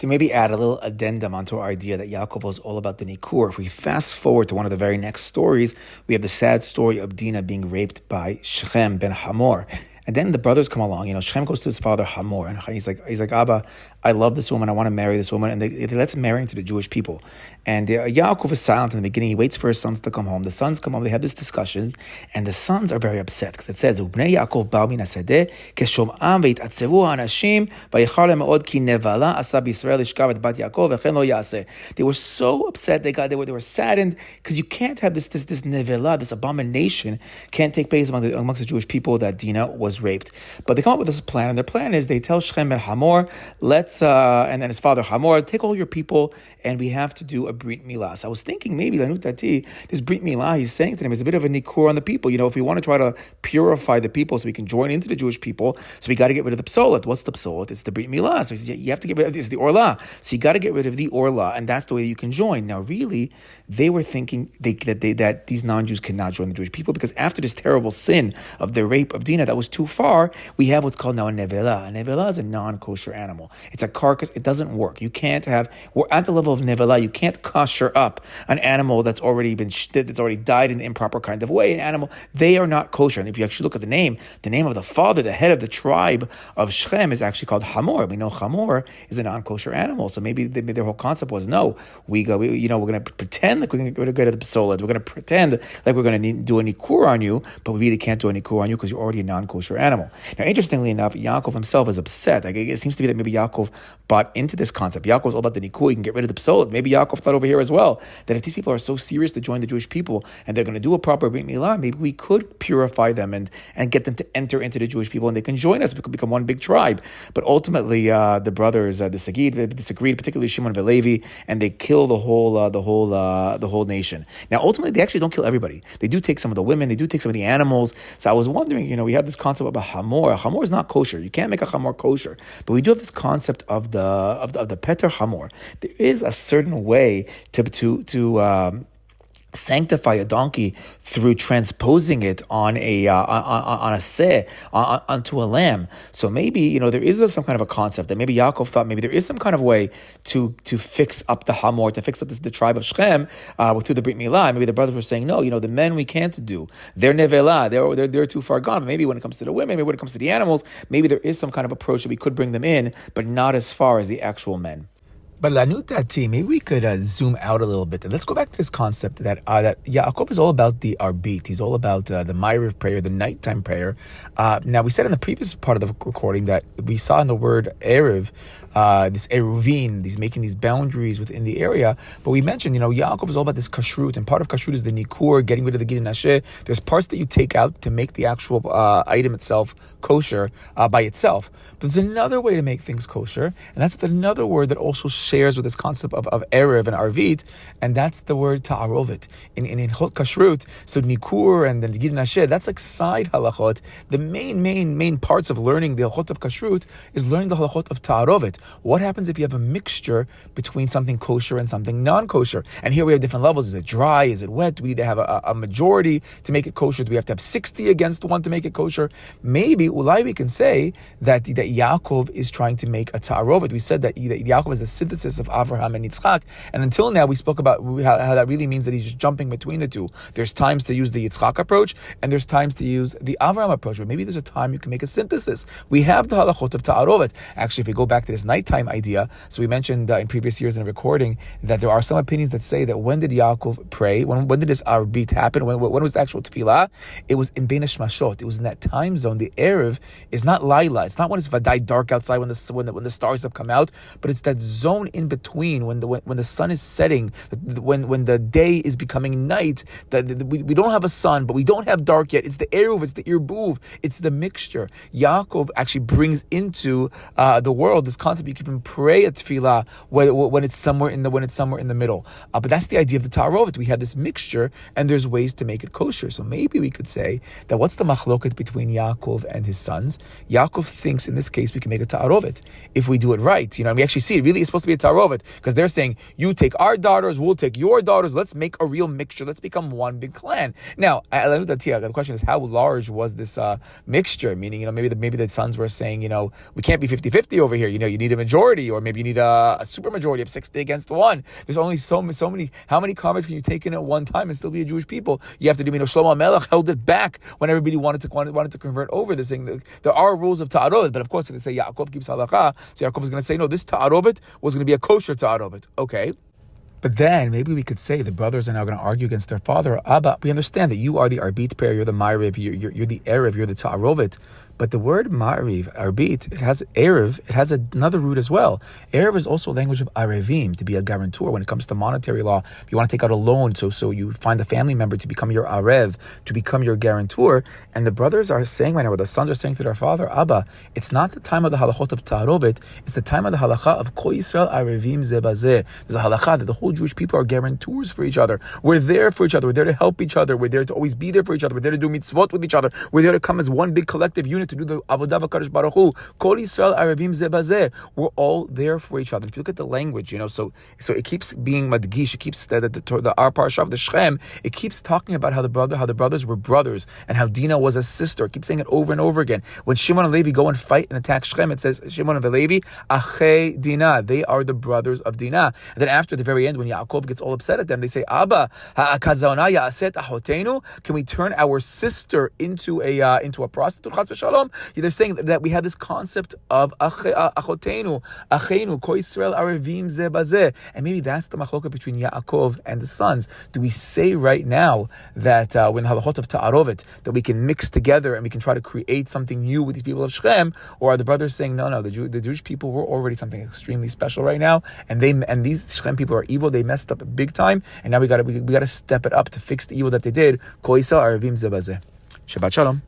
To maybe add a little addendum onto our idea that Yaakov was all about the Nikur, if we fast forward to one of the very next stories, we have the sad story of Dinah being raped by Shechem ben Hamor. And then the brothers come along. Shechem goes to his father Hamor, and he's like, Abba, I love this woman. I want to marry this woman, and they let him marry into the Jewish people. And Yaakov is silent in the beginning. He waits for his sons to come home. The sons come home. They have this discussion, and the sons are very upset because it says, "Ubnei Yaakov ba'u min hasadeh keshom'am ve'yit'atzevu ha'anashim vayichar lehem me'od ki nevala asa b'Yisrael ishkav et bat Yaakov v'chen lo yaseh." They were so upset. They were saddened because you can't have this nevala, this abomination, can't take place amongst the Jewish people that Dinah was raped. But they come up with this plan, and their plan is they tell Shechem ben Hamor, and then his father Hamor, take all your people, and we have to do a brit milah. So I was thinking maybe this brit milah he's saying to them is a bit of a nikur on the people. If we want to try to purify the people so we can join into the Jewish people, so we got to get rid of the psolet. What's the psolet? It's the brit milah. So he says, you have to get rid of this, the orla. So you got to get rid of the orla, and that's the way you can join. Now, really, they were thinking that these non-Jews cannot join the Jewish people because after this terrible sin of the rape of Dinah that was too far, we have what's called now a nevela. A nevela is a non-kosher animal. It's a carcass. It doesn't work. You can't we're at the level of nevela. You can't kosher up an animal that's already died in the improper kind of way. An animal, they are not kosher. And if you actually look at the name of the father, the head of the tribe of Shechem is actually called Hamor. We know Hamor is a non-kosher animal. So maybe their whole concept was, no, we're going to pretend like we're going to get the psolet. We're going to pretend like we're going to do a nikur on you, but we really can't do a nikur on you because you're already a non-kosher animal. Now, interestingly enough, Yaakov himself is upset. It seems to be that maybe Yaakov bought into this concept. Yaakov is all about the nikur. You can get rid of the psolet. Maybe Yaakov thought over here as well that if these people are so serious to join the Jewish people and they're going to do a proper brit milah, maybe we could purify them and get them to enter into the Jewish people and they can join us. We could become one big tribe. But ultimately, the brothers disagreed, particularly Shimon and Levi, and they kill the whole nation. Now, ultimately, they actually don't kill everybody. They do take some of the women. They do take some of the animals. So I was wondering, we have this concept of a hamor. A hamor is not kosher. You can't make a hamor kosher. But we do have this concept of the peter hamor. There is a certain way to sanctify a donkey through transposing it on a seh, onto a lamb. So maybe there is some kind of a concept that maybe Yaakov thought maybe there is some kind of way to fix up the hamor, to fix up the tribe of Shechem through the brit milah. Maybe the brothers were saying, no, the men we can't do. They're nevela. They're too far gone. But maybe when it comes to the women, maybe when it comes to the animals, maybe there is some kind of approach that we could bring them in, but not as far as the actual men. But lanutati, maybe we could zoom out a little bit. And let's go back to this concept that Yaakov is all about the arbit. He's all about the Ma'ariv prayer, the nighttime prayer. Now, we said in the previous part of the recording that we saw in the word Erev, this Eruvin, these making these boundaries within the area. But we mentioned, Yaakov is all about this kashrut, and part of kashrut is the Nikur, getting rid of the gid and nasheh. There's parts that you take out to make the actual item itself kosher by itself. But there's another way to make things kosher, and that's another word that also shares with this concept of Erev and Arvit, and that's the word Taarovet. In Hot Kashrut, so Nikur and then the Gid Nasheh, that's like side halachot. The main parts of learning the halachot of Kashrut is learning the halachot of Taarovet. What happens if you have a mixture between something kosher and something non-kosher? And here we have different levels. Is it dry? Is it wet? Do we need to have a majority to make it kosher? Do we have to have 60 against one to make it kosher? Maybe, ulai, we can say that Yaakov is trying to make a Taarovet. We said that Yaakov is the synthesis of Avraham and Yitzchak, and until now we spoke about how that really means that he's just jumping between the two. There's times to use the Yitzchak approach, and there's times to use the Avraham approach, but maybe there's a time you can make a synthesis. We have the halachot of Taarovet. Actually, if we go back to this nighttime idea, so we mentioned in previous years in the recording that there are some opinions that say that when did Yaakov pray? When did this arbit happen? When was the actual tefillah? It was in Bein Hashmashot. It was in that time zone. The Erev is not Laila. It's not when it's vaday dark outside when the stars have come out, but it's that zone in between when the sun is setting, when the day is becoming night. We don't have a sun, but we don't have dark yet. It's the eruv, it's the irbuv, it's the mixture. Yaakov actually brings into the world this concept. You can even pray a tefillah when it's somewhere in the middle. But that's the idea of the Taarovet. We have this mixture, and there's ways to make it kosher. So maybe we could say that what's the machloket between Yaakov and his sons? Yaakov thinks in this case we can make a Taarovet if we do it right. And we actually see it really is supposed to be a Taarovet, because they're saying, you take our daughters, we'll take your daughters, let's make a real mixture, let's become one big clan. Now, the question is, how large was this mixture? Meaning, maybe the sons were saying, we can't be 50-50 over here, you need a majority, or maybe you need a super majority of 60 against 1. There's only so many, how many comments can you take in at one time and still be a Jewish people? You have to do, Shlomo HaMelech held it back when everybody wanted to convert over this thing. There are rules of Taarovet, but of course, when they say Yaakov keeps halakha, so Yaakov is going to say, no, this Taarovet was going to be a kosher Taarovet. Okay. But then maybe we could say the brothers are now going to argue against their father. Abba, we understand that you are the arbit pair, you're the ma'ariv, you're the erev, you're the Taarovet. But the word ma'ariv, arbit, it has erev, it has another root as well. Erev is also a language of Areviem, to be a guarantor when it comes to monetary law. If you want to take out a loan, so you find a family member to become your arev, to become your guarantor. And the brothers are saying right now, or the sons are saying to their father, Abba, it's not the time of the halachot of Taarovet, it's the time of the halacha of Kol Yisrael Arevim ze bazeh. There's a halacha that the whole Jewish people are guarantors for each other. We're there for each other. We're there to help each other. We're there to always be there for each other. We're there to do mitzvot with each other. We're there to come as one big collective unit to do the avodah v'kadosh baruch hu. Kol Yisrael Arevim ze bazeh. We're all there for each other. If you look at the language, so it keeps being madgish. It keeps our parsha of the Shechem. It keeps talking about how the brothers were brothers and how Dinah was a sister. It keeps saying it over and over again. When Shimon and Levi go and fight and attack Shechem, it says Shimon and Levi, Achei Dinah. They are the brothers of Dinah. And then after the very end, when Yaakov gets all upset at them, they say, Abba, ha'akazona ya'aset ahotenu? Can we turn our sister into a prostitute? Chas v'shalom. They're saying that we have this concept of achotenu, achenu, Kol Yisrael Arevim ze bazeh. And maybe that's the machloka between Yaakov and the sons. Do we say right now that when halachot of Taarovet, that we can mix together and we can try to create something new with these people of Shechem? Or are the brothers saying, no, the Jewish people were already something extremely special right now, and these Shechem people are evil, they messed up big time, and now we got to step it up to fix the evil that they did. Kol Yisrael Arevim ze bazeh. Shabbat Shalom.